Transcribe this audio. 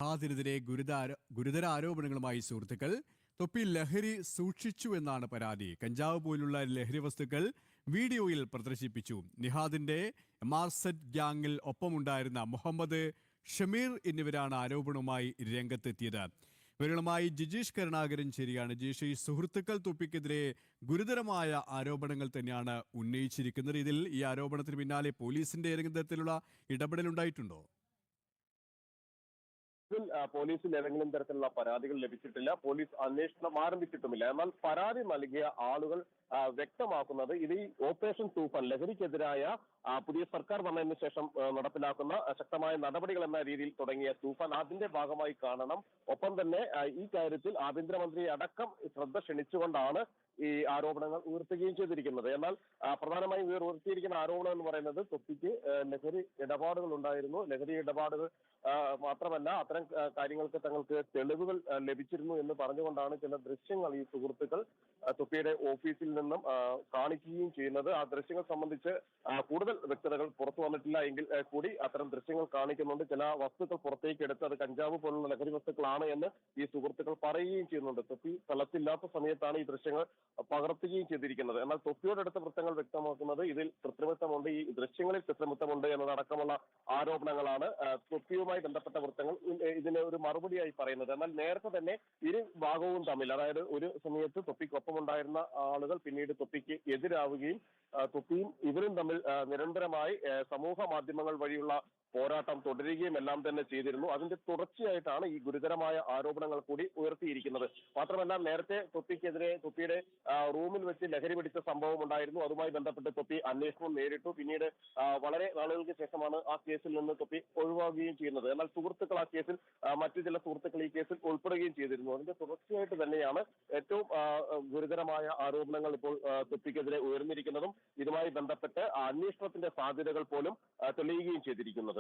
നിഹാദിനെതിരെ ഗുരുതര ആരോപണങ്ങളുമായി സുഹൃത്തുക്കൾ. തൊപ്പി ലഹരി സൂക്ഷിച്ചു എന്നാണ് പരാതി. കഞ്ചാവ് പോലുള്ള ലഹരി വസ്തുക്കൾ വീഡിയോയിൽ പ്രദർശിപ്പിച്ചു. നിഹാദിന്റെ എമാർസെറ്റ് ഗ്യാങ്ങിൽ ഒപ്പമുണ്ടായിരുന്ന മുഹമ്മദ് ഷമീർ എന്നിവരാണ് ആരോപണവുമായി രംഗത്തെത്തിയത്. ഇവരുമായി ജിജീഷ് കരുണാകരൻ ചേരുകയാണ്. ജിജീഷ്, ഈ സുഹൃത്തുക്കൾ തൊപ്പിക്കെതിരെ ഗുരുതരമായ ആരോപണങ്ങൾ തന്നെയാണ് ഉന്നയിച്ചിരിക്കുന്നത്. ഈ ആരോപണത്തിന് പിന്നാലെ പോലീസിന്റെ ഏതെങ്കിലും തരത്തിലുള്ള ഇടപെടൽ ഉണ്ടായിട്ടുണ്ടോ? പോലീസിൽ ഏതെങ്കിലും തരത്തിലുള്ള പരാതികൾ ലഭിച്ചിട്ടില്ല. പോലീസ് അന്വേഷണം ആരംഭിച്ചിട്ടുമില്ല. എന്നാൽ പരാതി നൽകിയ ആളുകൾ വ്യക്തമാക്കുന്നത് ഇത് ഈ ഓപ്പറേഷൻ തൂഫാൻ, ലഹരിക്കെതിരായ പുതിയ സർക്കാർ വന്നതിന് ശേഷം നടപ്പിലാക്കുന്ന ശക്തമായ നടപടികൾ എന്ന രീതിയിൽ തുടങ്ങിയ തൂഫാൻ അതിന്റെ ഭാഗമായി കാണണം. ഒപ്പം തന്നെ ഈ കാര്യത്തിൽ ആഭ്യന്തരമന്ത്രി അടക്കം ശ്രദ്ധ ക്ഷണിച്ചുകൊണ്ടാണ് ഈ ആരോപണങ്ങൾ ഉയർത്തുകയും ചെയ്തിരിക്കുന്നത്. എന്നാൽ പ്രധാനമായും ഉയർത്തിയിരിക്കുന്ന ആരോപണം എന്ന് പറയുന്നത് തൊപ്പിക്ക് ലഹരി ഇടപാടുകൾ ഉണ്ടായിരുന്നു. ലഹരി ഇടപാടുകൾ മാത്രമല്ല, അത്തരം കാര്യങ്ങൾക്ക് തങ്ങൾക്ക് തെളിവുകൾ ലഭിച്ചിരുന്നു എന്ന് പറഞ്ഞുകൊണ്ടാണ് ചില ദൃശ്യങ്ങൾ ഈ സുഹൃത്തുക്കൾ തൊപ്പിയുടെ ഓഫീസിൽ നിന്നും കാണിക്കുകയും ചെയ്യുന്നത്. ആ ദൃശ്യങ്ങൾ സംബന്ധിച്ച് കൂടുതൽ വ്യക്തതകൾ പുറത്തു വന്നിട്ടില്ല എങ്കിൽ കൂടി അത്തരം ദൃശ്യങ്ങൾ കാണിക്കുന്നുണ്ട്. ചില വസ്തുക്കൾ പുറത്തേക്ക് എടുത്ത് അത് കഞ്ചാവ് പോലുള്ള ലഹരി വസ്തുക്കളാണ് എന്ന് ഈ സുഹൃത്തുക്കൾ പറയുകയും ചെയ്യുന്നുണ്ട്. തൊപ്പി സ്ഥലത്തില്ലാത്ത സമയത്താണ് ഈ ദൃശ്യങ്ങൾ പകർത്തുകയും ചെയ്തിരിക്കുന്നത്. എന്നാൽ തൊപ്പിയോടടുത്ത വൃത്തങ്ങൾ വ്യക്തമാക്കുന്നത് ഇതിൽ കൃത്രിമത്വമുണ്ട്, ഈ ദൃശ്യങ്ങളിൽ കൃത്രിമത്വമുണ്ട് എന്നതടക്കമുള്ള ആരോപണങ്ങളാണ് തൊപ്പിയുമായി ബന്ധപ്പെട്ട വൃത്തങ്ങൾ ഇതിന് ഒരു മറുപടിയായി പറയുന്നത്. എന്നാൽ നേരത്തെ തന്നെ ഇരു ഭാഗവും തമ്മിൽ, അതായത് ഒരു സമയത്ത് തൊപ്പിക്കൊപ്പമുണ്ടായിരുന്ന ആളുകൾ പിന്നീട് തൊപ്പിക്ക് എതിരാവുകയും തൊപ്പിയും ഇവരും തമ്മിൽ നിരന്തരമായി സമൂഹ മാധ്യമങ്ങൾ വഴിയുള്ള പോരാട്ടം തുടരുകയും എല്ലാം തന്നെ ചെയ്തിരുന്നു. അതിന്റെ തുടർച്ചയായിട്ടാണ് ഈ ഗുരുതരമായ ആരോപണങ്ങൾ കൂടി ഉയർത്തിയിരിക്കുന്നത്. മാത്രമല്ല, നേരത്തെ തൊപ്പിയുടെ റൂമിൽ വെച്ച് ലഹരി പിടിച്ച സംഭവം ഉണ്ടായിരുന്നു. അതുമായി ബന്ധപ്പെട്ട് തൊപ്പി അന്വേഷണം നേരിട്ടു. പിന്നീട് വളരെ നാളുകൾക്ക് ശേഷമാണ് ആ കേസിൽ നിന്ന് തൊപ്പി ഒഴിവാകുകയും ചെയ്യുന്നത്. എന്നാൽ സുഹൃത്തുക്കൾ ആ കേസിൽ, മറ്റു ചില സുഹൃത്തുക്കൾ ഈ കേസിൽ ഉൾപ്പെടുകയും ചെയ്തിരുന്നു. അതിന്റെ തുടർച്ചയായിട്ട് തന്നെയാണ് ഏറ്റവും ഗുരുതരമായ ആരോപണങ്ങൾ ഇപ്പോൾ തൊപ്പിക്കെതിരെ ഉയർന്നിരിക്കുന്നതും ഇതുമായി ബന്ധപ്പെട്ട് അന്വേഷണത്തിന്റെ സാധ്യതകൾ പോലും തെളിയുകയും ചെയ്തിരിക്കുന്നത്.